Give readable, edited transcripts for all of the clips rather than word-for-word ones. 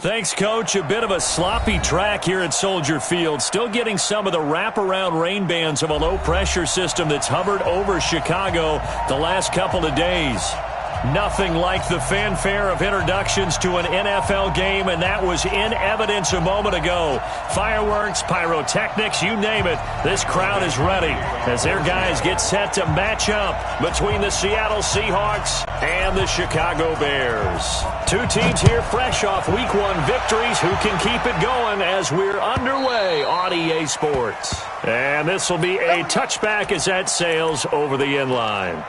Thanks, Coach. A bit of a sloppy track here at Soldier Field. Still getting some of the wraparound rain bands of a low-pressure system that's hovered over Chicago the last couple of days. Nothing like the fanfare of introductions to an NFL game, and that was in evidence a moment ago. Fireworks, pyrotechnics, you name it. This crowd is ready as their guys get set to match up between the Seattle Seahawks and the Chicago Bears. Two teams here fresh off Week 1 victories. Who can keep it going as we're underway on EA Sports? And this will be a touchback as that sails over the end line.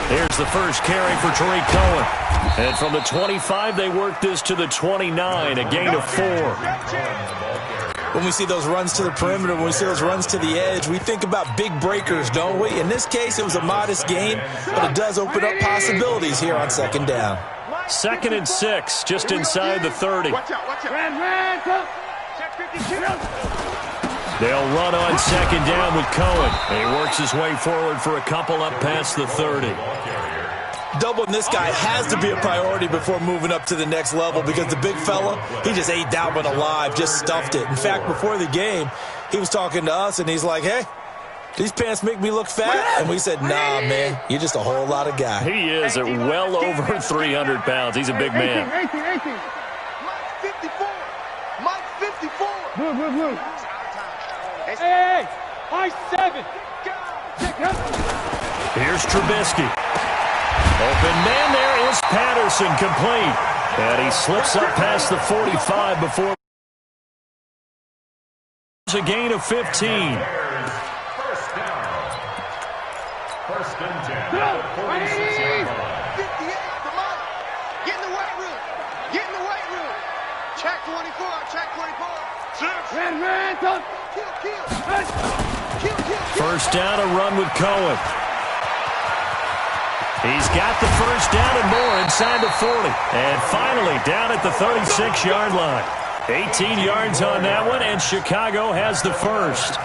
Here's the first carry for Tariq Cohen. And from the 25, they work this to the 29, a gain of 4. When we see those runs to the perimeter, when we see those runs to the edge, we think about big breakers, don't we? In this case, it was a modest gain, but it does open up possibilities here on second down. 2nd and 6, just inside the 30. They'll run on second down with Cohen. He works his way forward for a couple up past the 30. Doubling this guy has to be a priority before moving up to the next level because the big fella, he just ate that one alive, just stuffed it. In fact, before the game, he was talking to us, and he's like, hey, these pants make me look fat? And we said, nah, man, you're just a whole lot of guy. He is at well over 300 pounds. He's a big man. 18. Mike 54. Mike 54. Move. Hey, I-7. Here's Trubisky. Open man there is Patterson, complete. And he slips up past the 45 before a gain of 15. First and 10. Ready? 58, come on. Get in the weight room. Get in the weight room. Check 24. Red. Kill. First down, a run with Cohen. He's got the first down and more inside the 40. And finally down at the 36-yard line. 18 yards on that one, and Chicago has the first.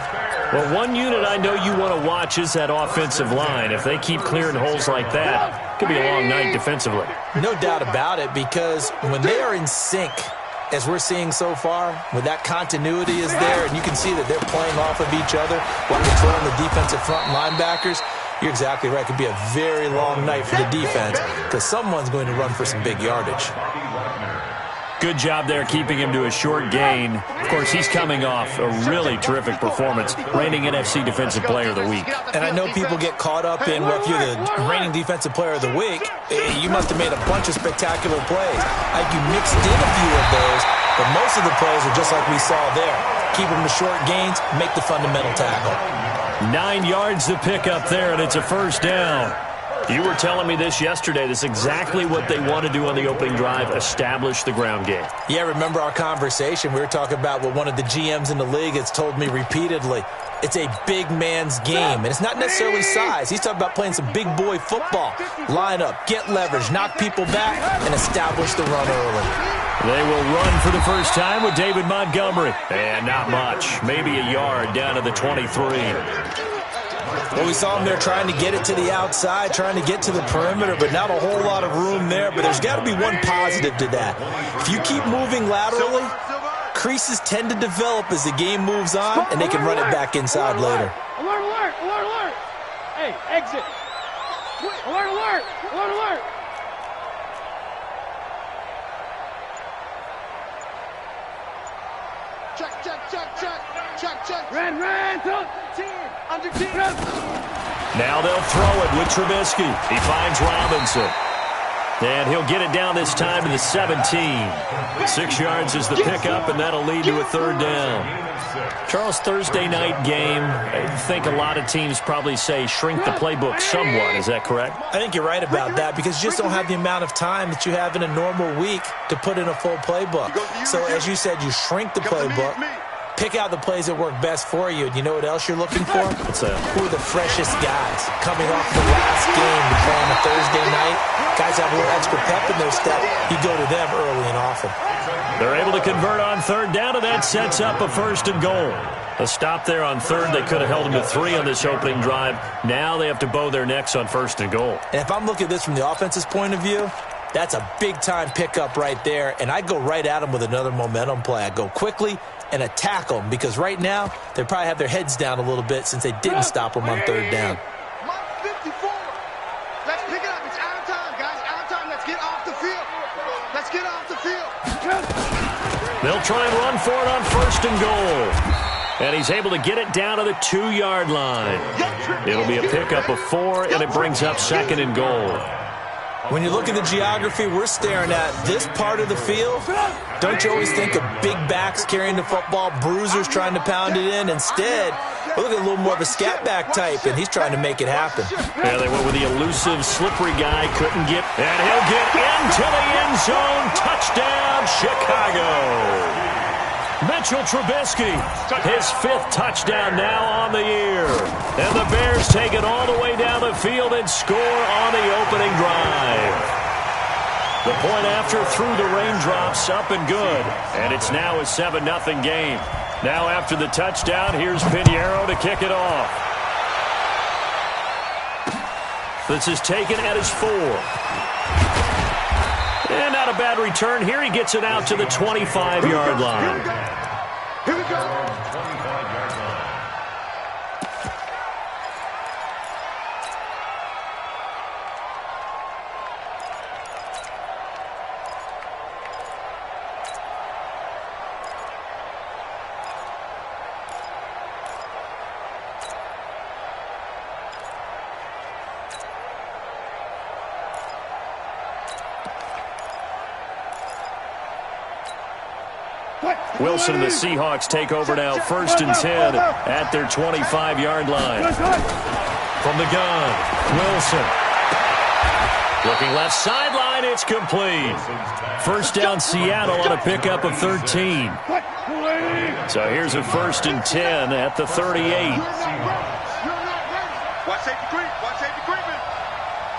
Well, one unit I know you want to watch is that offensive line. If they keep clearing holes like that, it could be a long night defensively. No doubt about it, because when they are in sync, as we're seeing so far, when that continuity is there, and you can see that they're playing off of each other while controlling the defensive front linebackers, you're exactly right. It could be a very long night for the defense because someone's going to run for some big yardage. Good job there keeping him to a short gain. Of course, he's coming off a really terrific performance, reigning NFC Defensive Player of the Week. And I know people get caught up in, well, if you're the reigning Defensive Player of the Week, you must have made a bunch of spectacular plays. I think you mixed in a few of those, but most of the plays are just like we saw there. Keep them to short gains, make the fundamental tackle. 9 yards to pick up there, and it's a first down. You were telling me this yesterday. This is exactly what they want to do on the opening drive, establish the ground game. Yeah, remember our conversation. We were talking about what one of the GMs in the league has told me repeatedly. It's a big man's game, and it's not necessarily size. He's talking about playing some big boy football. Line up, get leverage, knock people back, and establish the run early. They will run for the first time with David Montgomery. And not much, maybe a yard down to the 23. Well, we saw him there trying to get it to the outside, trying to get to the perimeter, but not a whole lot of room there. But there's got to be one positive to that. If you keep moving laterally, creases tend to develop as the game moves on, and they can run it back inside later. Alert. Hey, exit. Alert. Check. Red. 10. Under 10. Now they'll throw it with Trubisky. He finds Robinson. And he'll get it down this time to the 17. 6 yards is the pickup, and that'll lead to a third down. Charles, Thursday night game, I think a lot of teams probably say shrink the playbook somewhat. Is that correct? I think you're right about that because you just don't have the amount of time that you have in a normal week to put in a full playbook. So as you said, you shrink the playbook, pick out the plays that work best for you. And you know what else you're looking for? What's that? Who are the freshest guys coming off the last game to play on a Thursday night? Guys have a little extra pep in their step. You go to them early and often. They're able to convert on third down, and that sets up a first and goal. A stop there on third. They could have held them to 3 on this opening drive. Now they have to bow their necks on first and goal. And if I'm looking at this from the offense's point of view, that's a big-time pickup right there. And I'd go right at them with another momentum play. I'd go quickly and attack them because right now they probably have their heads down a little bit since they didn't stop them on third down. Mark 54. Let's pick it up. It's out of time, guys. Out of time. Let's get off the field. Let's get off the field. They'll try and run for it on first and goal. And he's able to get it down to the 2-yard line. It'll be a pickup of 4, and it brings up second and goal. When you look at the geography we're staring at, this part of the field, don't you always think of big backs carrying the football, bruisers trying to pound it in? Instead, we're looking at a little more of a scat back type, and he's trying to make it happen. Yeah, they went with the elusive, slippery guy, couldn't get, and he'll get into the end zone. Touchdown, Chicago. Mitchell Trubisky, his 5th touchdown now on the year. And the Bears take it all the way down the field and score on the opening drive. The point after through the raindrops, up and good. And it's now a 7-0 game. Now after the touchdown, here's Pinheiro to kick it off. This is taken at his 4. And not a bad return. Here he gets it out to the 25-yard line. Here we go. Wilson and the Seahawks take over now, 1st and 10 at their 25-yard line. From the gun, Wilson. Looking left sideline, it's complete. First down, Seattle on a pickup of 13. So here's a 1st and 10 at the 38. Watch safety creep. Watch safety creeping.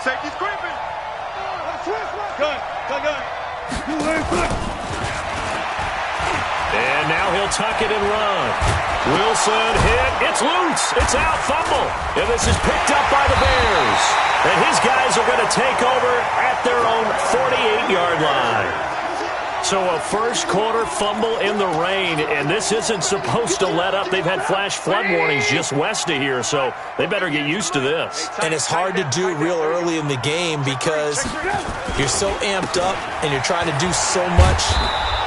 Safety's creeping. Gun. And now he'll tuck it and run. Wilson hit. It's loose. It's out. Fumble. And this is picked up by the Bears. And his guys are going to take over at their own 48-yard line. So a first-quarter fumble in the rain, and this isn't supposed to let up. They've had flash flood warnings just west of here, so they better get used to this. And it's hard to do real early in the game because you're so amped up and you're trying to do so much.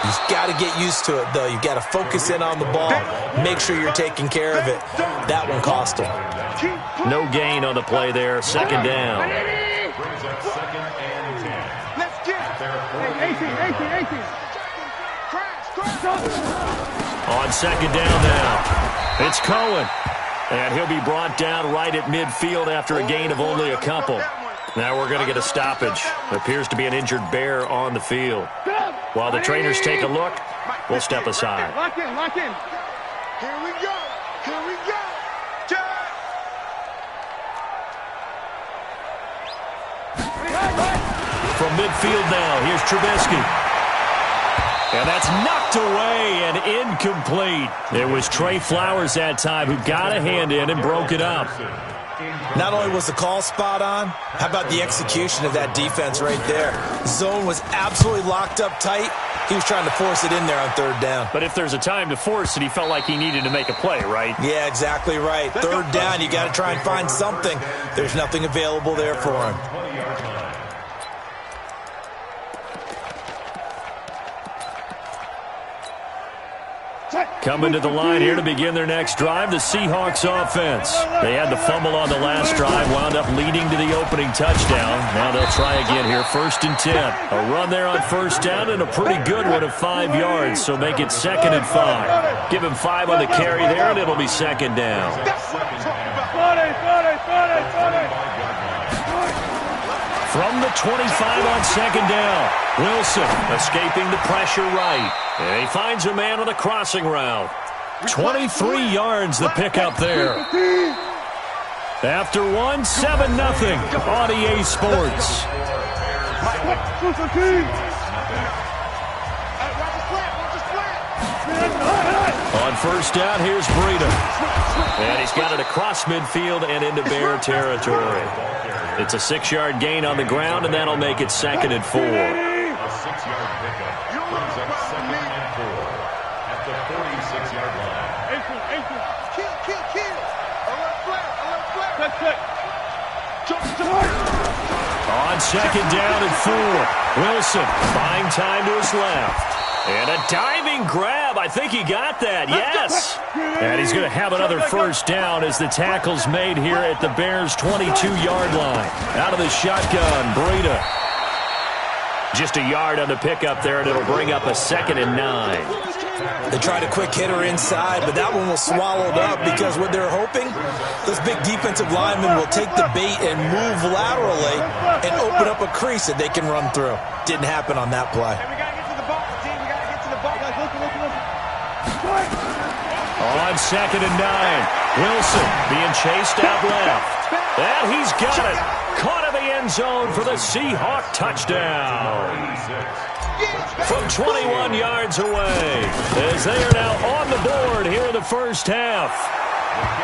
You've got to get used to it, though. You've got to focus in on the ball, make sure you're taking care of it. That one cost them. No gain on the play there, 2nd down. Let's get it. 18. On 2nd down now, it's Cohen. And he'll be brought down right at midfield after a gain of only a couple. Now we're going to get a stoppage. There appears to be an injured Bear on the field. While the trainers take a look, we'll step aside. Lock in. Here we go. From midfield now, here's Trubisky. And that's knocked away and incomplete. It was Trey Flowers that time who got a hand in and broke it up. Not only was the call spot on, how about the execution of that defense right there? Zone was absolutely locked up tight. He was trying to force it in there on 3rd down. But if there's a time to force it, he felt like he needed to make a play, right? Yeah, exactly right. 3rd down, you got to try and find something. There's nothing available there for him. Coming to the line here to begin their next drive, the Seahawks offense. They had the fumble on the last drive, wound up leading to the opening touchdown. Now they'll try again here, 1st and 10. A run there on 1st down and a pretty good one of 5 yards, so make it 2nd and 5. Give him 5 on the carry there, and it'll be 2nd down. From the 25 on 2nd down, Wilson escaping the pressure right. And he finds a man on a crossing route. 23 yards the pickup there. After 1, 7-0 on EA Sports. On 1st down, here's Breida. And he's got it across midfield and into Bear territory. It's a 6-yard gain on the ground, and that'll make it 2nd and 4. A 6-yard pickup brings up 2nd and 4 at the 46-yard line. Kill. Alert flat. On 2nd down and 4, Wilson buying time to his left. And a diving grab. I think he got that. Yes. And he's going to have another 1st down as the tackle's made here at the Bears' 22-yard line. Out of the shotgun, Breida. Just a yard on the pickup there, and it'll bring up a 2nd and 9. They tried a quick hitter inside, but that one was swallowed up because what they're hoping, this big defensive lineman will take the bait and move laterally and open up a crease that they can run through. Didn't happen on that play. On 2nd and 9, Wilson being chased out left. And he's got it. Caught in the end zone for the Seahawk touchdown. From 21 yards away, as they are now on the board here in the 1st half.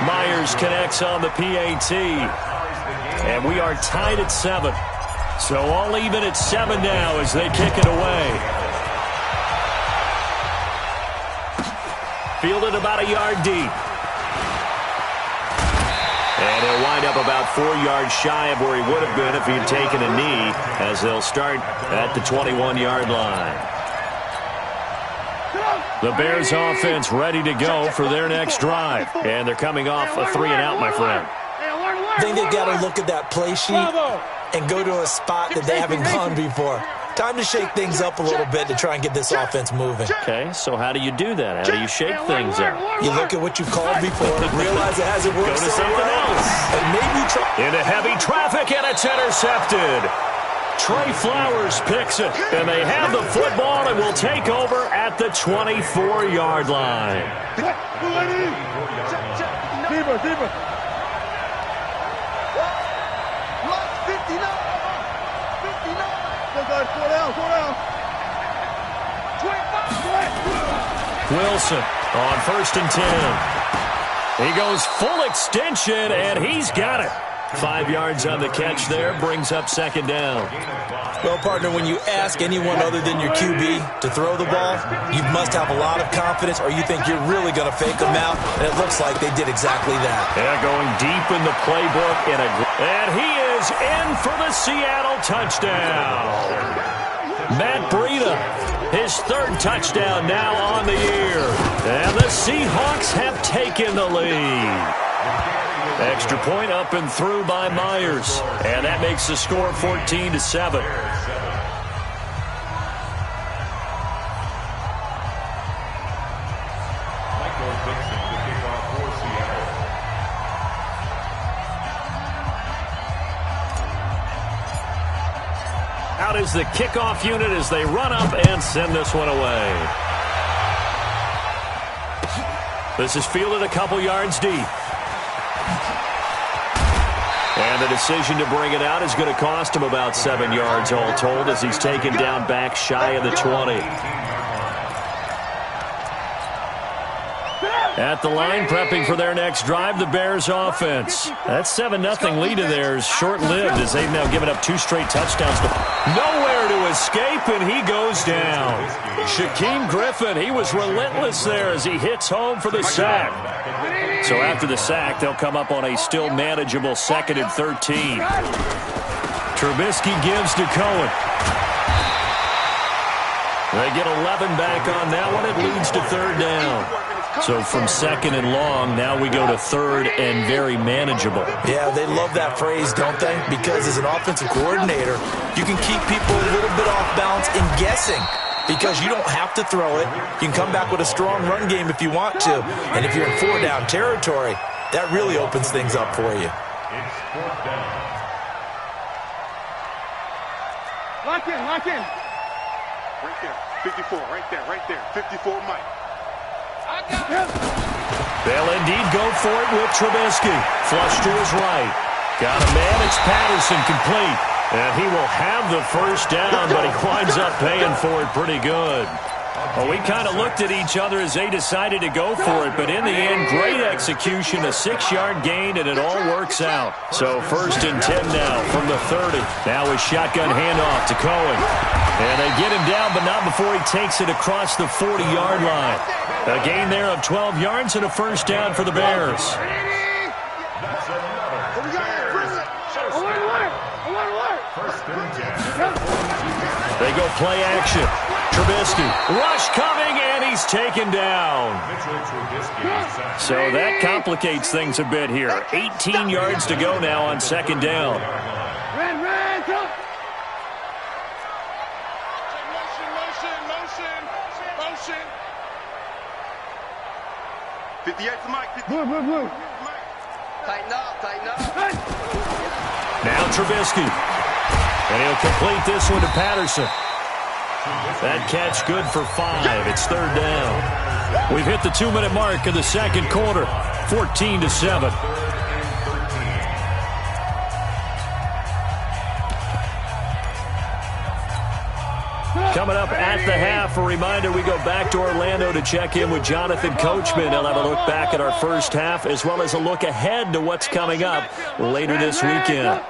Myers connects on the PAT. And we are tied at 7. So all even at 7 now as they kick it away. Fielded about a yard deep. And he'll wind up about 4 yards shy of where he would have been if he'd taken a knee, as they'll start at the 21-yard line. The Bears offense ready to go for their next drive. And they're coming off a 3-and-out, my friend. I think they've got to look at that play sheet and go to a spot that they haven't gone before. Time to shake things up a little bit to try and get this offense moving. Okay, so how do you do that? How do you shake things up? You look at what you've called before, realize it hasn't worked. Go to something else. And maybe try. Into heavy traffic, and it's intercepted. Trey Flowers picks it, and they have the football and will take over at the 24-yard line. Deeper. Lost 59. 4 down. 25. Wilson on 1st and 10. He goes full extension, and he's got it. 5 yards on the catch there, brings up 2nd down. Well, partner, when you ask anyone other than your QB to throw the ball, you must have a lot of confidence, or you think you're really going to fake them out, and it looks like they did exactly that. Yeah, going deep in the playbook, and he is in for the Seattle touchdown. Matt Breida, his 3rd touchdown now on the year, and the Seahawks have taken the lead. Extra point up and through by Myers. And that makes the score 14-7. Out is the kickoff unit as they run up and send this one away. This is fielded a couple yards deep. And the decision to bring it out is going to cost him about 7 yards all told as he's taken down back shy of the 20. At the line, prepping for their next drive, the Bears offense. That 7-0 lead of theirs short-lived as they've now given up 2 straight touchdowns. Nowhere to escape, and he goes down. Shaquem Griffin, he was relentless there as he hits home for the sack. So after the sack, they'll come up on a still manageable 2nd and 13. Trubisky gives to Cohen. They get 11 back on that one. It leads to 3rd down. So from second and long, now we go to third and very manageable. Yeah, they love that phrase, don't they? Because as an offensive coordinator, you can keep people a little bit off balance and guessing because you don't have to throw it. You can come back with a strong run game if you want to. And if you're in 4-down territory, that really opens things up for you. It's 4th down. Lock in, lock in. Right there, 54, right there, 54, Mike. I got him. They'll indeed go for it with Trubisky. Flush to his right. Got a man, it's Patterson complete. And he will have the first down, but he winds up paying for it pretty good. Well, we kind of looked at each other as they decided to go for it, but in the end, great execution, a 6-yard gain, and it all works out. So 1st and 10 now from the 30. Now a shotgun handoff to Cohen. And they get him down, but not before he takes it across the 40-yard line. A gain there of 12 yards and a first down for the Bears. They go play action. Trubisky, rush coming, and he's taken down. So that complicates things a bit here. 18 yards to go now on 2nd down. Motion. 58 for Mike. Blue. Tighten up. Now Trubisky. And he'll complete this one to Patterson. That catch good for 5. It's 3rd down. We've hit the 2-minute mark of the 2nd quarter. 14-7. Coming up at the half, a reminder, we go back to Orlando to check in with Jonathan Coachman. He'll have a look back at our first half as well as a look ahead to what's coming up later this weekend.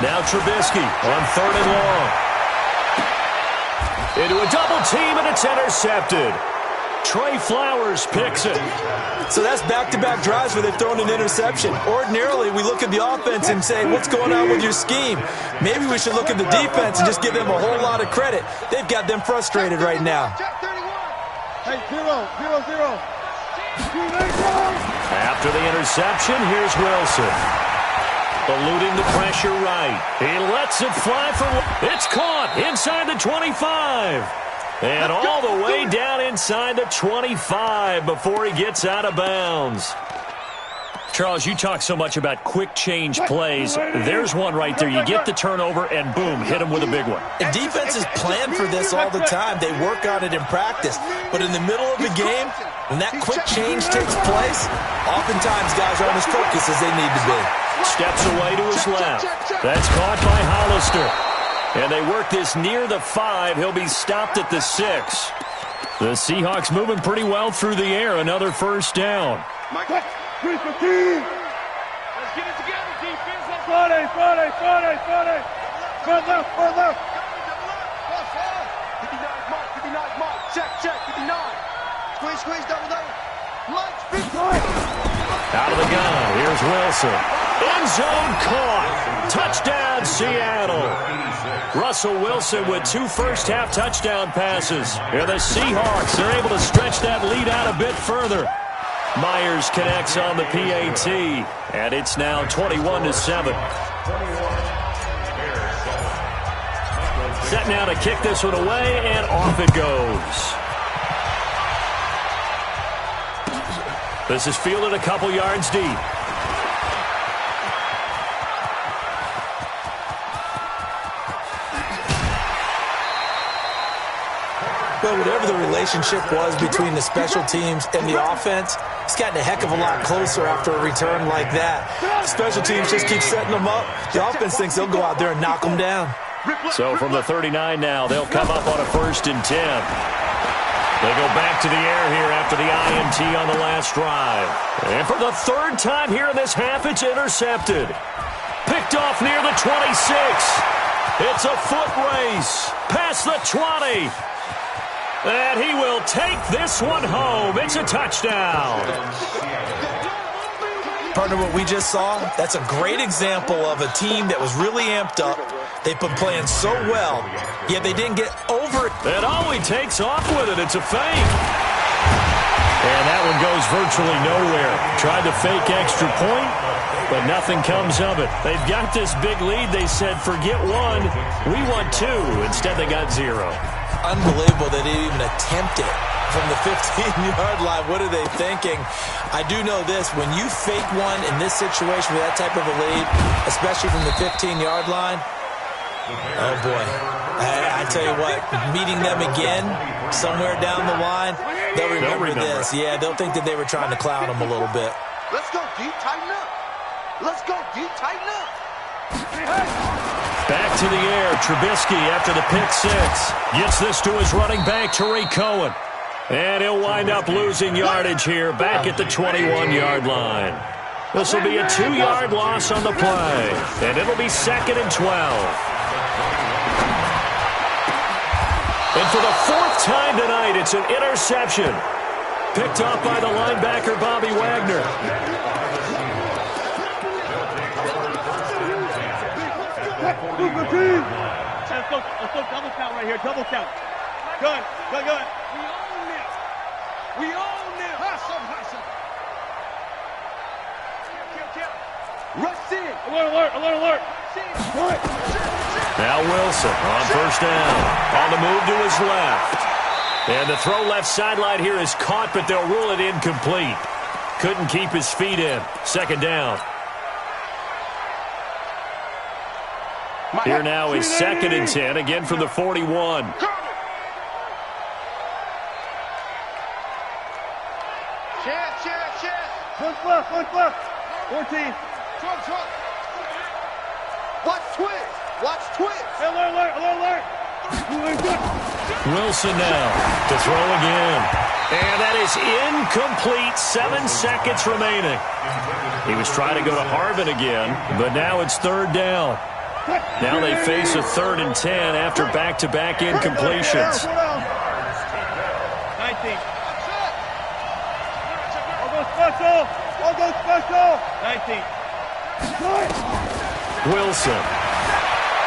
Now Trubisky on 3rd and long. Into a double team, and it's intercepted. Trey Flowers picks it. So that's back-to-back drives where they've thrown an interception. Ordinarily, we look at the offense and say, what's going on with your scheme? Maybe we should look at the defense and just give them a whole lot of credit. They've got them frustrated right now. Hey, 0. After the interception, here's Wilson. Eluding the pressure right. He lets it fly for... It's caught inside the 25. And all the way down inside the 25 before he gets out of bounds. Charles, you talk so much about quick change plays. There's one right there. You get the turnover, and boom, hit him with a big one. And defenses plan for this all the time. They work on it in practice. But in the middle of the game, when that quick change takes place, oftentimes guys aren't as focused as they need to be. Steps away to his left. That's caught by Hollister. And they work this near the 5. He'll be stopped at the 6. The Seahawks moving pretty well through the air. Another first down. Let's get it together, defense. Friday. Front left. 59, Mike. Check, 59. Squeeze, double. Mike's big play. Out of the gun, here's Wilson. End zone caught. Touchdown, Seattle. Russell Wilson with 2 first-half touchdown passes. And the Seahawks are able to stretch that lead out a bit further. Myers connects on the PAT, and it's now 21-7. Set now to kick this one away, and off it goes. This is fielded a couple yards deep. But whatever the relationship was between the special teams and the offense, it's gotten a heck of a lot closer after a return like that. The special teams just keep setting them up. The offense thinks they'll go out there and knock them down. So from the 39 now, they'll come up on a 1st and 10. They go back to the air here after the INT on the last drive. And for the 3rd time here in this half, it's intercepted. Picked off near the 26. It's a foot race past the 20. And he will take this one home. It's a touchdown. Partner, what we just saw, that's a great example of a team that was really amped up. They've been playing so well, yet they didn't get over it. And he takes off with it. It's a fake. And that one goes virtually nowhere. Tried to fake extra point, but nothing comes of it. They've got this big lead. They said, forget one. We want two. Instead, they got 0. Unbelievable they didn't even attempt it from the 15-yard line. What are they thinking? I do know this. When you fake one in this situation with that type of a lead, especially from the 15-yard line, oh, boy. I tell you what, meeting them again somewhere down the line, they'll remember this. Yeah, they'll think that they were trying to clown them a little bit. Let's go, D. Tighten up. Let's go, D. Tighten up. Back to the air. Trubisky after the pick 6. Gets this to his running back, Tariq Cohen. And he'll wind up losing yardage here back at the 21-yard line. This will be a 2-yard loss on the play. And it'll be 2nd and 12. And for the 4th time tonight, it's an interception. Picked off by the linebacker, Bobby Wagner. Let's go double count right here, double count. Good. We own this. Hustle. Rush in. Alert. Now Wilson on 1st down. On the move to his left. And the throw left sideline here is caught, but they'll rule it incomplete. Couldn't keep his feet in. 2nd down. Here now is 2nd and 10, again from the 41. Chance. Push left. 14. Trump. Watch twist. Alert. Wilson now to throw again. And that is incomplete. 7 seconds remaining. He was trying to go to Harvin again, but now it's 3rd down. Now they face a 3rd and 10 after back-to-back incompletions. 19. I'll go special. 19. Wilson.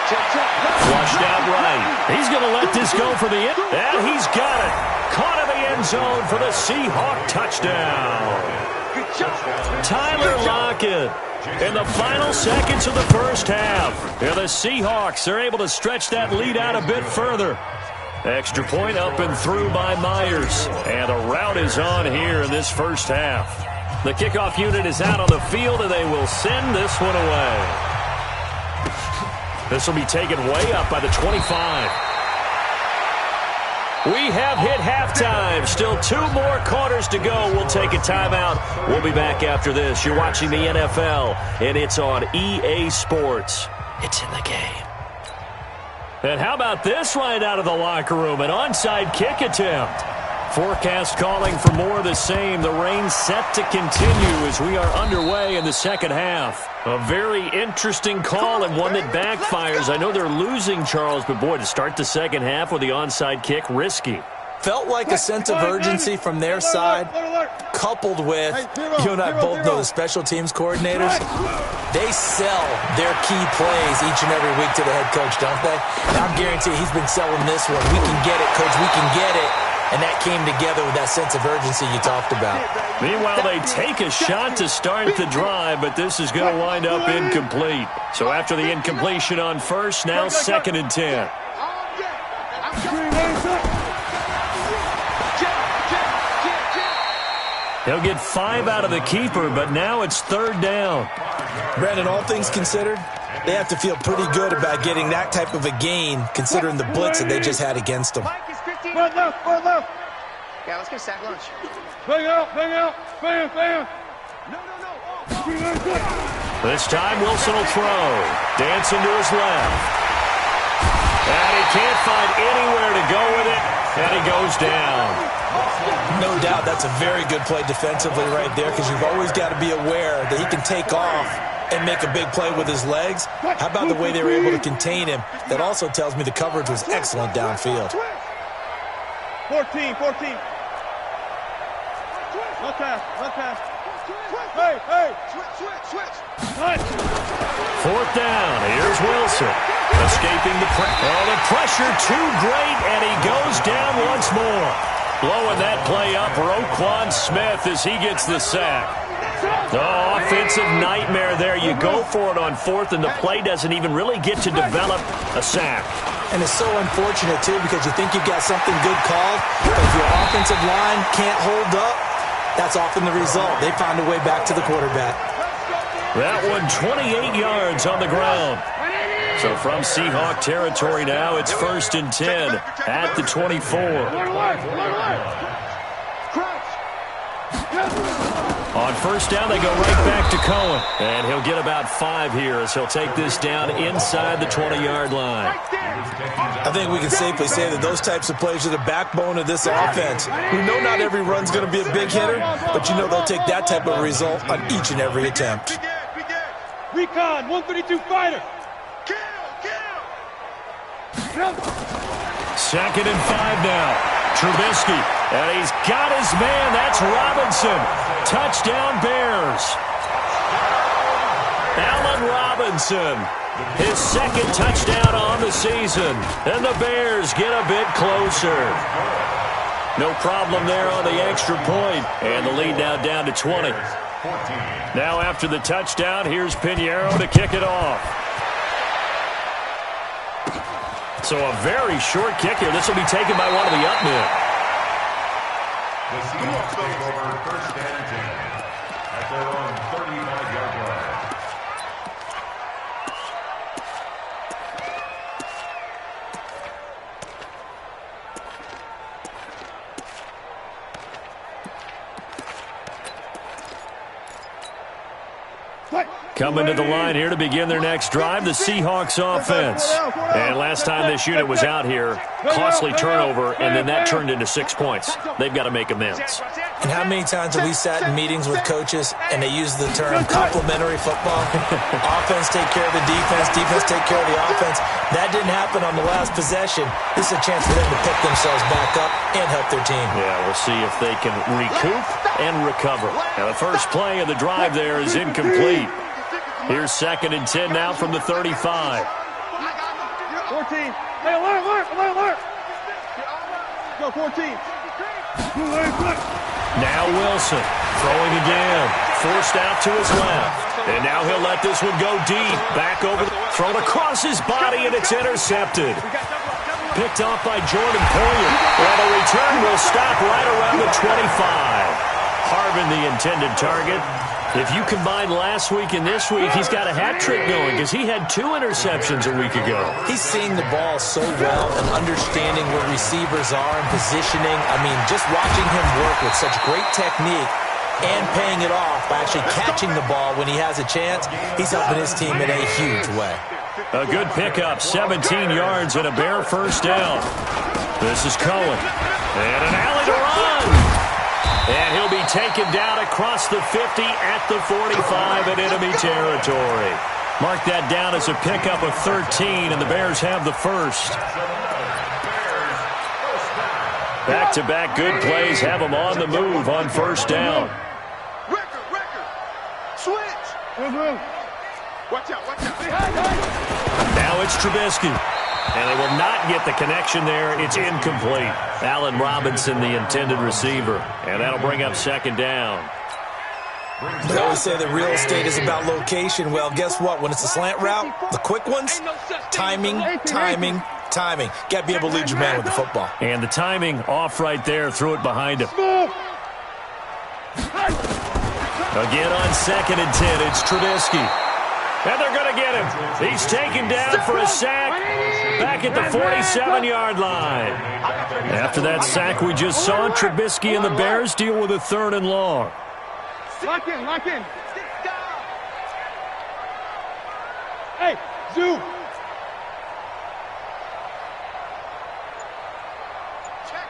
Flushed out right. He's going to let this go for the end. And he's got it. Caught in the end zone for the Seahawk touchdown. Tyler Lockett. In the final seconds of the first half. And the Seahawks are able to stretch that lead out a bit further. Extra point up and through by Myers. And a rout is on here in this first half. The kickoff unit is out on the field, and they will send this one away. This will be taken way up by the 25. We have hit halftime. Still 2 more quarters to go. We'll take a timeout. We'll be back after this. You're watching the NFL, and it's on EA Sports. It's in the game. And how about this right out of the locker room? An onside kick attempt. Forecast calling for more of the same. The rain set to continue as we are underway in the second half. A very interesting call and one that backfires. I know they're losing, Charles, but boy, to start the second half with the onside kick, risky. Felt like a sense of urgency from their side, coupled with, you and I both know the special teams coordinators, they sell their key plays each and every week to the head coach, don't they? And I'm guaranteeing he's been selling this one. We can get it, coach, we can get it. And that came together with that sense of urgency you talked about. Meanwhile, they take a shot to start the drive, but this is going to wind up incomplete. So after the incompletion on first, now 2nd and 10. He'll get 5 out of the keeper, but now it's 3rd down. Brandon, all things considered, they have to feel pretty good about getting that type of a gain, considering the blitz that they just had against them. Front left. Yeah, let's get sack lunch. Bang out. No. This time Wilson will throw. Dancing to his left. And he can't find anywhere to go with it. And he goes down. No doubt that's a very good play defensively right there, because you've always got to be aware that he can take off and make a big play with his legs. How about the way they were able to contain him? That also tells me the coverage was excellent downfield. 14. One pass. Hey. Switch. Fourth down. Here's Wilson. Escaping the pressure too great, and he goes down once more. Blowing that play up, Roquan Smith as he gets the sack. Oh, offensive nightmare there. You go for it on fourth, and the play doesn't even really get to develop a sack. And it's so unfortunate, too, because you think you've got something good called, but if your offensive line can't hold up, that's often the result. They find a way back to the quarterback. That one 28 yards on the ground. So from Seahawk territory now, it's 1st and 10 at the 24. On first down, they go right back to Cohen. And he'll get about 5 here as he'll take this down inside the 20-yard line. I think we can safely say that those types of plays are the backbone of this offense. We know not every run's going to be a big hitter, but you know they'll take that type of result on each and every attempt. Recon, 132 fighter. Second and 5 now. Trubisky, and he's got his man. That's Robinson. Touchdown, Bears. Allen Robinson, his second touchdown on the season. And the Bears get a bit closer. No problem there on the extra point. And the lead now down to 20. Now after the touchdown, here's Pinheiro to kick it off. So a very short kick here. This will be taken by one of the up men. The Seahawks take over 1st and 10 at their own 35-yard line. Coming to the line here to begin their next drive, the Seahawks offense. And last time this unit was out here, costly turnover, and then that turned into 6 points. They've got to make amends. And how many times have we sat in meetings with coaches and they use the term complementary football? Offense take care of the defense, defense take care of the offense. That didn't happen on the last possession. This is a chance for them to pick themselves back up and help their team. Yeah, we'll see if they can recoup and recover. Now the first play of the drive there is incomplete. Here's 2nd and 10 now from the 35. 14. Hey, alert. Go, 14. Now Wilson throwing again. Forced out to his left. And now he'll let this one go deep. Back over, thrown across his body, and it's intercepted. Picked off by Jordan Poyer. And the return will stop right around the 25. Harvin, the intended target. If you combine last week and this week, he's got a hat trick going because he had 2 interceptions a week ago. He's seeing the ball so well and understanding where receivers are and positioning. I mean, just watching him work with such great technique and paying it off by actually catching the ball when he has a chance, he's helping his team in a huge way. A good pickup, 17 yards and a Bear first down. This is Cohen. And an alley to run. And he'll be taken down across the 50 at the 45 in enemy territory. Mark that down as a pickup of 13, and the Bears have the first. Back-to-back good plays have them on the move on first down. Record. Switch. Watch out. Now it's Trubisky. And they will not get the connection there. It's incomplete. Allen Robinson, the intended receiver. And that'll bring up 2nd down. They always say that real estate is about location. Well, guess what? When it's a slant route, the quick ones, timing. Got to be able to lead your man with the football. And the timing off right there. Threw it behind him. Again on 2nd and 10, it's Trubisky. And they're going to get him. He's taken down for a sack back at the 47-yard line. After that sack we just saw, Trubisky and the Bears deal with a 3rd and long. Lock in. Hey, Zoo.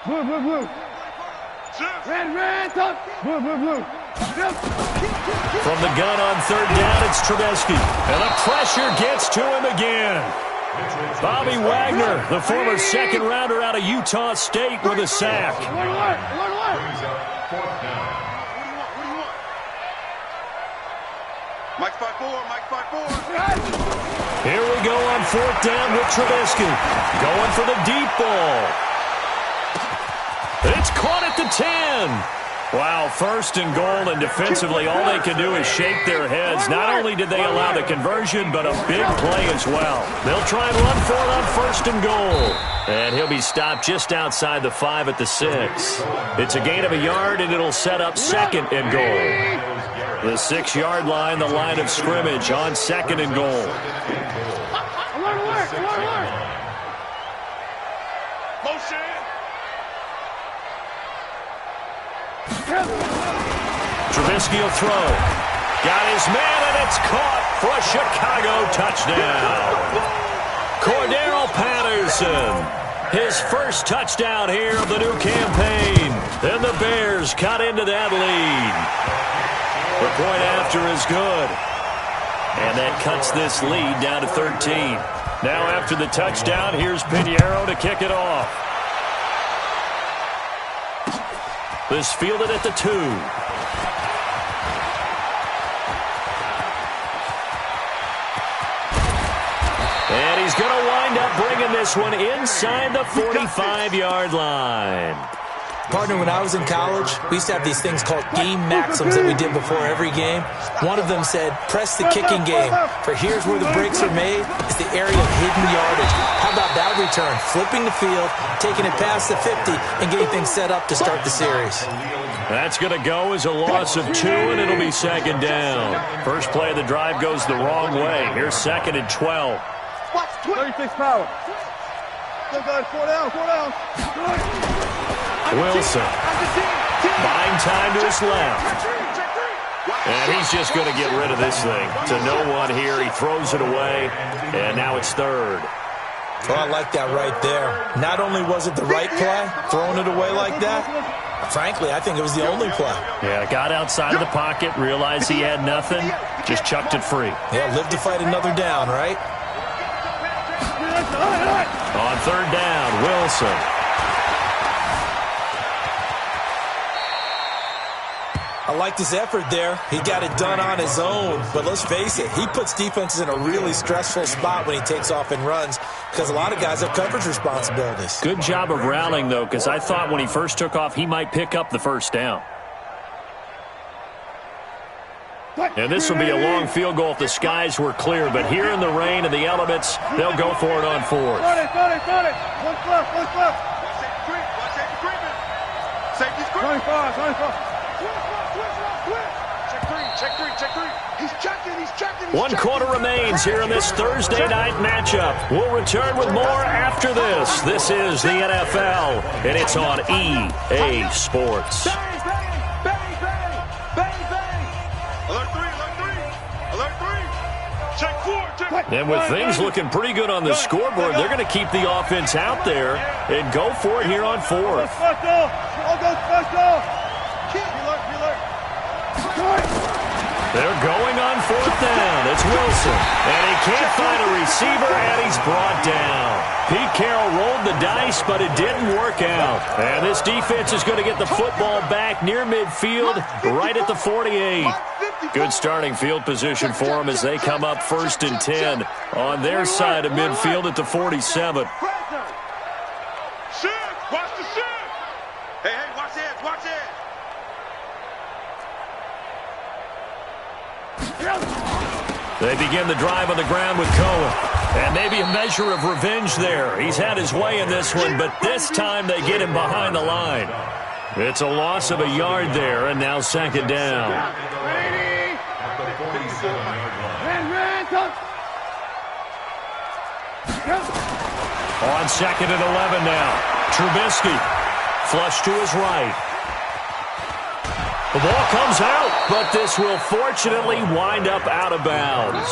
Blue. Red, top. Blue. From the gun on 3rd down, it's Trubisky. And the pressure gets to him again. Bobby Wagner, the former 2nd rounder out of Utah State, with a sack. Mike's by four. Mike's by four. Here we go on fourth down with Trubisky. Going for the deep ball. It's caught at the 10. Wow, first and goal, and defensively all they can do is shake their heads. Not only did they allow the conversion, but a big play as well. They'll try and run for it on first and goal. And he'll be stopped just outside the 5 at the 6. It's a gain of a yard, and it'll set up second and goal. The 6-yard line, the line of scrimmage on second and goal. Motion. Trubisky will throw. Got his man, and it's caught for a Chicago touchdown. Cordero Patterson, his first touchdown here of the new campaign. And the Bears cut into that lead. The point after is good. And that cuts this lead down to 13. Now after the touchdown, here's Pinheiro to kick it off. This fielded at the 2. And he's going to wind up bringing this one inside the 45-yard line. Partner, when I was in college, we used to have these things called game maxims that we did before every game. One of them said, press the kicking game, for here's where the breaks are made. It's the area of hidden yardage. How about that return? Flipping the field, taking it past the 50, and getting things set up to start the series. That's going to go as a loss of 2, and it'll be second down. First play of the drive goes the wrong way. Here's second and 12. 36 power. Still got 4 down, 4 down. Wilson buying time to his left. And he's just going to get rid of this thing. To no one here. He throws it away, and now it's third. Oh, I like that right there. Not only was it the right play, throwing it away like that, frankly, I think it was the only play. Yeah, got outside of the pocket, realized he had nothing, just chucked it free. Yeah, live to fight another down, right? On third down, Wilson. I liked his effort there. He got it done on his own. But let's face it, he puts defenses in a really stressful spot when he takes off and runs because a lot of guys have coverage responsibilities. Good job of rallying, though, because I thought when he first took off, he might pick up the first down. And this will be a long field goal if the skies were clear. But here in the rain and the elements, they'll go for it on fourth. Got it. One left. Safety's quick. 25. Check three. He's checking. One quarter remains here in this Thursday night matchup. We'll return with more after this. This is the NFL, and it's on EA Sports. Alert 3. Check 4. And with things looking pretty good on the scoreboard, they're going to keep the offense out there and go for it here on fourth. They're going on fourth down. It's Wilson. And he can't find a receiver, and he's brought down. Pete Carroll rolled the dice, but it didn't work out. And this defense is going to get the football back near midfield, right at the 48. Good starting field position for them as they come up first and 10 on their side of midfield at the 47. Shift. Watch the shift. Hey, watch it. They begin the drive on the ground with Cohen. And maybe a measure of revenge there. He's had his way in this one, but this time they get him behind the line. It's a loss of a yard there, and now second down. On second and 11 now. Trubisky, flush to his right. The ball comes out, but this will fortunately wind up out of bounds.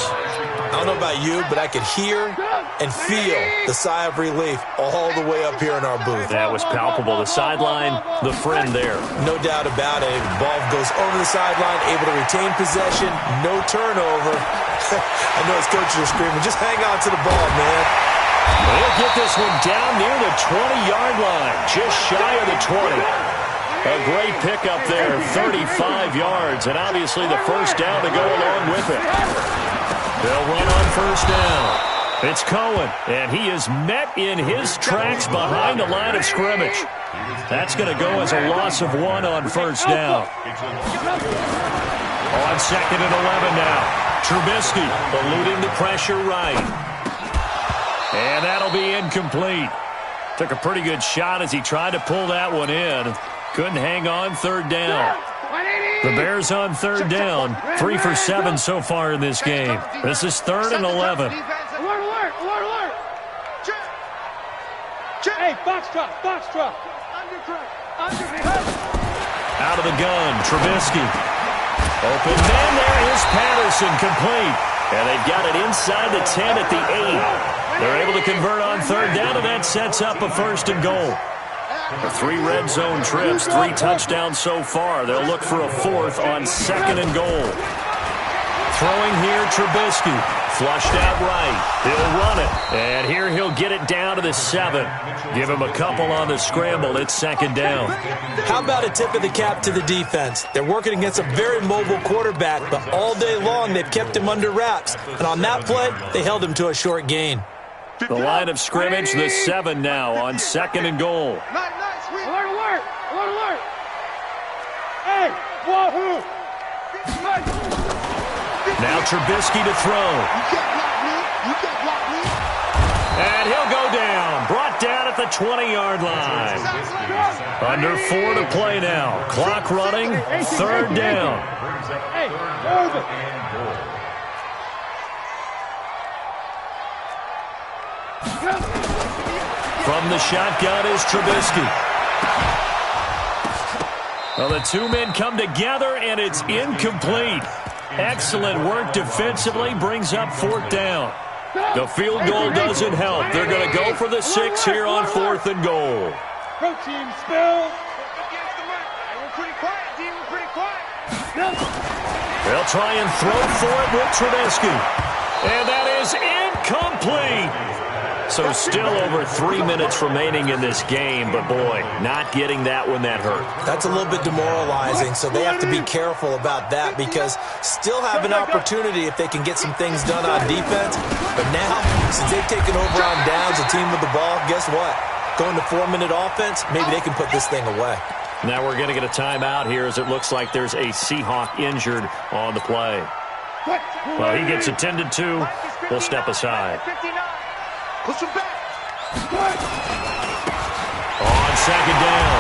I don't know about you, but I could hear and feel the sigh of relief all the way up here in our booth. That was palpable. The sideline, the friend there. No doubt about it. The ball goes over the sideline, able to retain possession, no turnover. I know his coaches are screaming, just hang on to the ball, man. They'll get this one down near the 20-yard line, just shy of the 20. A great pickup there, 35 yards, and obviously the first down to go along with it. They'll run on first down. It's Cohen, and he is met in his tracks behind the line of scrimmage. That's going to go as a loss of 1 on first down. On second and 11 now. Trubisky eluding the pressure right. And that'll be incomplete. Took a pretty good shot as he tried to pull that one in. Couldn't hang on third down. The Bears on third down. 3 for 7 so far in this game. This is 3rd and 11. Alert, alert, alert, alert. Hey, box drop, box drop. Out of the gun, Trubisky. Open man, there is Patterson, complete. And they've got it inside the 10 at the 8. They're able to convert on third down, and that sets up a 1st and goal. For 3 red zone trips, 3 touchdowns so far. They'll look for a 4th on 2nd and goal. Throwing here, Trubisky. Flushed out right. He'll run it. And here he'll get it down to the 7. Give him a couple on the scramble. It's 2nd down. How about a tip of the cap to the defense? They're working against a very mobile quarterback, but all day long they've kept him under wraps. And on that play, they held him to a short gain. The line of scrimmage, the 7 now on 2nd and goal. Nice, alert, alert, alert, alert. Hey, wahoo. Now Trubisky to throw. And he'll go down. Brought down at the 20-yard line. Under 4 to play now. Clock running. 3rd down. Hey, move it. From the shotgun is Trubisky. Well, the 2 men come together, and it's incomplete. Excellent work defensively, brings up 4th down. The field goal doesn't help. They're going to go for the 6 here on 4th and goal. Go team, spill. We're pretty quiet, team. We're pretty quiet. They'll try and throw for it with Trubisky. And that is incomplete. So still over 3 minutes remaining in this game, but boy, not getting that one that hurt. That's a little bit demoralizing, so they have to be careful about that because still have an opportunity if they can get some things done on defense. But now, since they've taken over on downs, a team with the ball, guess what? Going to 4-minute offense, maybe they can put this thing away. Now we're going to get a timeout here as it looks like there's a Seahawk injured on the play. Well, he gets attended to. We'll step aside. Push him back. On 2nd down,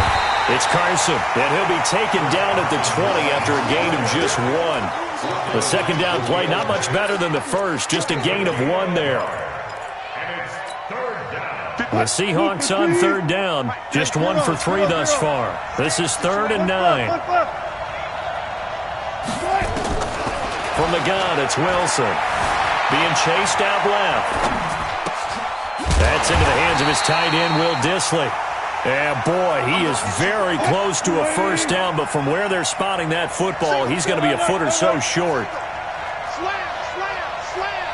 it's Carson, and he'll be taken down at the 20 after a gain of just 1. The 2nd down play, not much better than the first, just a gain of 1 there. The Seahawks on 3rd down, just 1 for 3 thus far. This is 3rd and 9. From the gun, it's Wilson. Being chased out left. That's into the hands of his tight end, Will Dissly. And boy, he is very close to a 1st down, but from where they're spotting that football, he's going to be a foot or so short. Slam, slam, slam.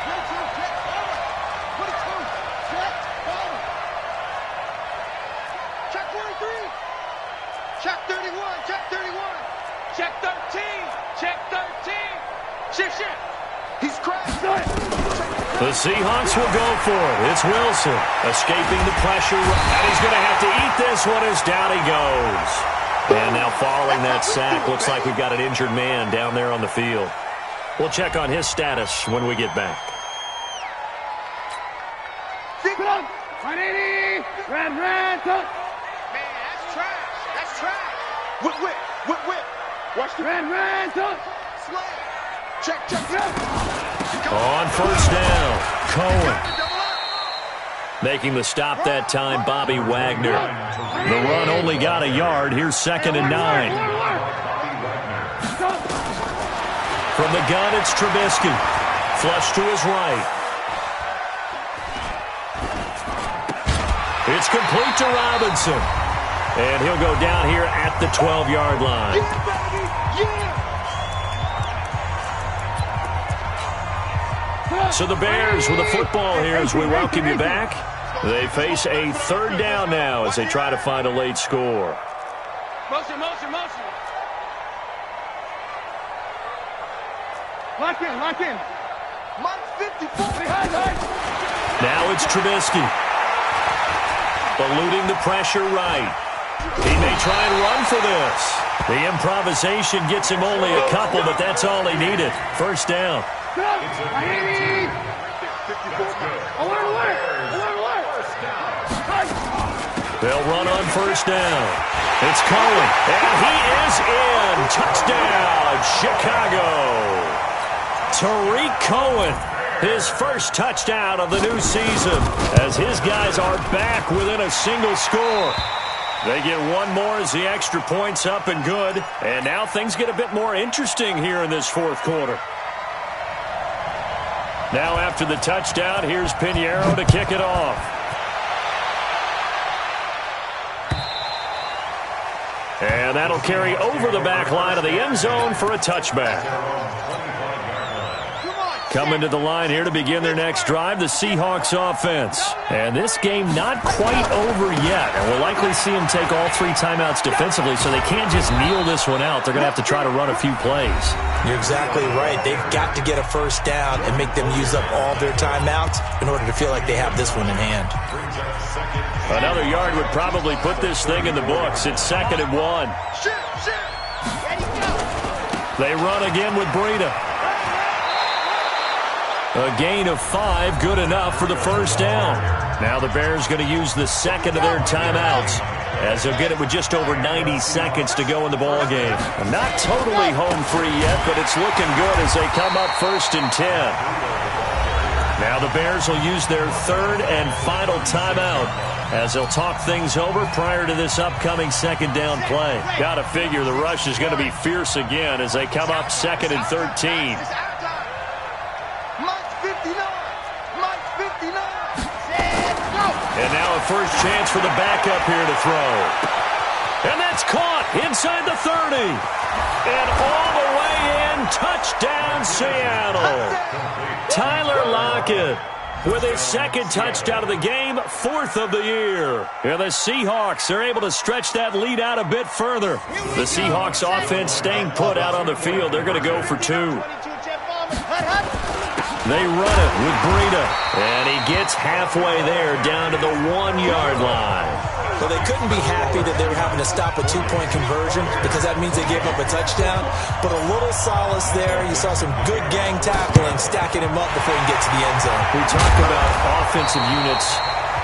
Check 43. Check 31. Check 31. Check 13. Check 13. Shift. He's crashed. The Seahawks will go for it. It's Wilson escaping the pressure, and he's going to have to eat this one as down he goes. And now following that sack, looks like we've got an injured man down there on the field. We'll check on his status when we get back. 180. Red, man, that's trash. That's trash. Whip. Watch the red, slam. Check. On 1st down, Cohen. Making the stop that time, Bobby Wagner. The run only got a yard. Here's 2nd and 9. From the gun, it's Trubisky. Flush to his right. It's complete to Robinson. And he'll go down here at the 12-yard line. Yeah, baby. Yeah. So the Bears with the football here as we welcome you back. They face a 3rd down now as they try to find a late score. Motion, motion, motion. Lock in, lock in. Mike 54. Now it's Trubisky. Eluding the pressure right. He may try and run for this. The improvisation gets him only a couple, but that's all he needed. First down. They'll run on first down. It's Cohen, and he is in. Touchdown, Chicago. Tariq Cohen, his first touchdown of the new season, as his guys are back within a single score. They get one more as the extra point's up and good. And now things get a bit more interesting here in this fourth quarter. Now after the touchdown, here's Pinheiro to kick it off. And that'll carry over the back line of the end zone for a touchback. Coming to the line here to begin their next drive, the Seahawks offense. And this game not quite over yet. And we'll likely see them take all three timeouts defensively, so they can't just kneel this one out. They're going to have to try to run a few plays. You're exactly right. They've got to get a first down and make them use up all their timeouts in order to feel like they have this one in hand. Another yard would probably put this thing in the books. It's 2nd and 1. They run again with Breida. A gain of 5, good enough for the first down. Now the Bears going to use the second of their timeouts, as they'll get it with just over 90 seconds to go in the ballgame. Not totally home free yet, but it's looking good as they come up 1st and 10. Now the Bears will use their third and final timeout, as they'll talk things over prior to this upcoming second down play. Got to figure the rush is going to be fierce again as they come up 2nd and 13. And now a first chance for the backup here to throw. And that's caught inside the 30. And all the way in, touchdown Seattle. Tyler Lockett with his second touchdown of the game, 4th of the year. And the Seahawks are able to stretch that lead out a bit further. The Seahawks offense staying put out on the field. They're going to go for 2. They run it with Breida, and he gets halfway there down to the 1-yard line. Well, they couldn't be happy that they were having to stop a 2-point conversion because that means they gave up a touchdown. But a little solace there. You saw some good gang tackling, stacking him up before he can get to the end zone. We talk about offensive units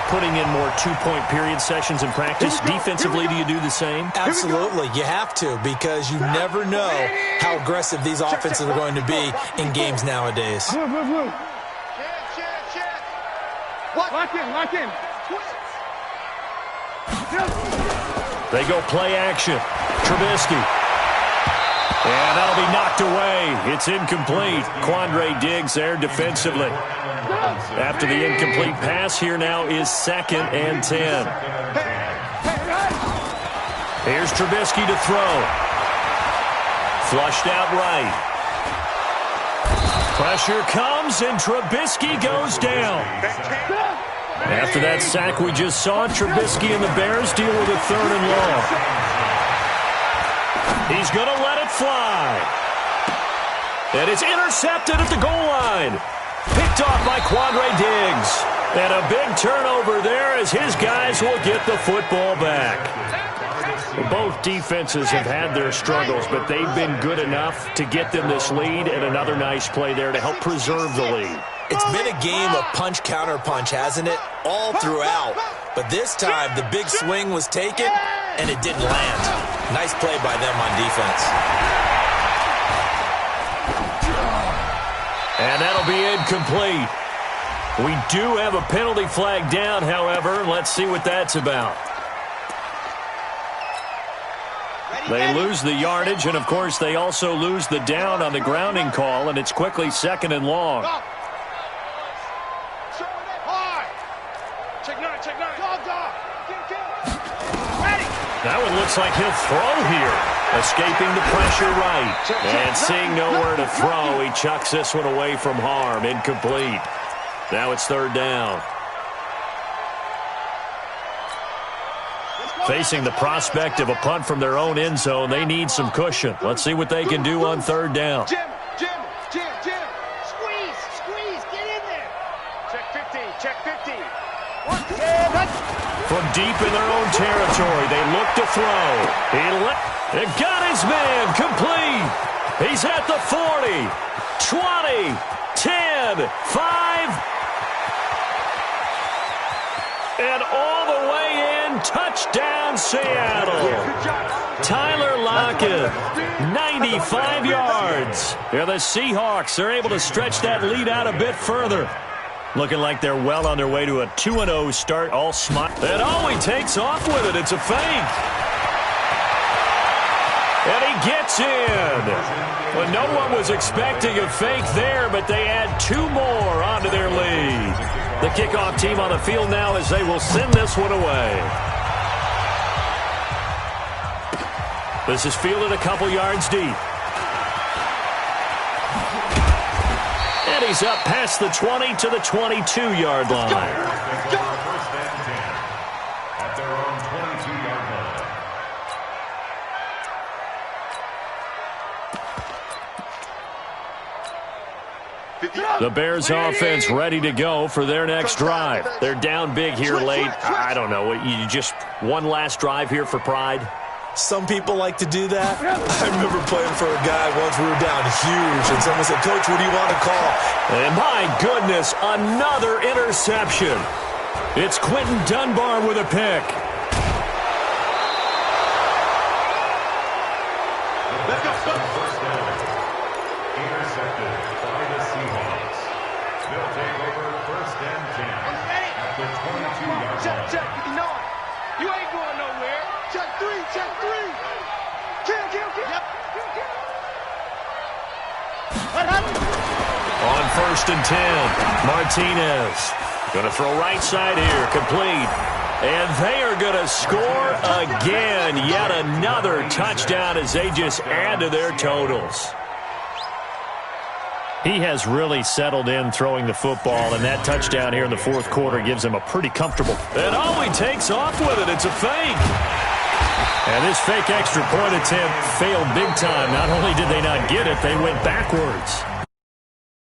putting in more 2-point period sessions in practice. Defensively, do you do the same? Absolutely. You have to, because you never know how aggressive these offenses are going to be in games nowadays. Lock in, lock in. They go play action. Trubisky. And that'll be knocked away. It's incomplete. Quandre Diggs there defensively. After the incomplete pass, here now is 2nd and 10. Here's Trubisky to throw. Flushed out right. Pressure comes, and Trubisky goes down. After that sack we just saw, Trubisky and the Bears deal with a 3rd and long. He's going to let it fly. And it's intercepted at the goal line. Picked off by Quandre Diggs. And a big turnover there as his guys will get the football back. Both defenses have had their struggles, but they've been good enough to get them this lead, and another nice play there to help preserve the lead. It's been a game of punch-counter-punch, hasn't it? All throughout. But this time, the big swing was taken, and it didn't land. Nice play by them on defense. And that'll be incomplete. We do have a penalty flag down, however. Let's see what that's about. They lose the yardage, and, of course, they also lose the down on the grounding call, and it's quickly 2nd and long. That one looks like he'll throw here. Escaping the pressure right. And seeing nowhere to throw, he chucks this one away from harm. Incomplete. Now it's 3rd down. Facing the prospect of a punt from their own end zone, they need some cushion. Let's see what they can do on third down. Jim. Squeeze. Get in there. Check 50. From deep in their own territory, they look to throw. He got his man complete. He's at the 40, 20, 10, 5, and all the way in. Touchdown, Seattle. Tyler Lockett, 95 yards. Yeah, the Seahawks are able to stretch that lead out a bit further. Looking like they're well on their way to a 2-0 start. All smart. And he takes off with it. It's a fake. And he gets in. Well, no one was expecting a fake there, but they add 2 more onto their lead. The kickoff team on the field now as they will send this one away. This is fielded a couple yards deep. And he's up past the 20 to the 22-yard line. First and 10 at their own 22-yard line. The Bears offense ready to go for their next drive. They're down big here late. I don't know. You just one last drive here for pride? Some people like to do that. I remember playing for a guy once. We were down huge, and someone said, "Coach, what do you want to call?" And my goodness, another interception. It's Quentin Dunbar with a pick. First down. Intercepted by the Seahawks. They'll take over first and 10 at the 22-yard line. Check. You know it. You ain't going nowhere. Check 3. Kill. Yep. On first and 10, Martinez. Going to throw right side here, complete. And they are going to score again. Yet another touchdown as they just add to their totals. He has really settled in throwing the football, and that touchdown here in the fourth quarter gives him a pretty comfortable. And he takes off with it. It's a fake. And this fake extra point attempt failed big time. Not only did they not get it, they went backwards.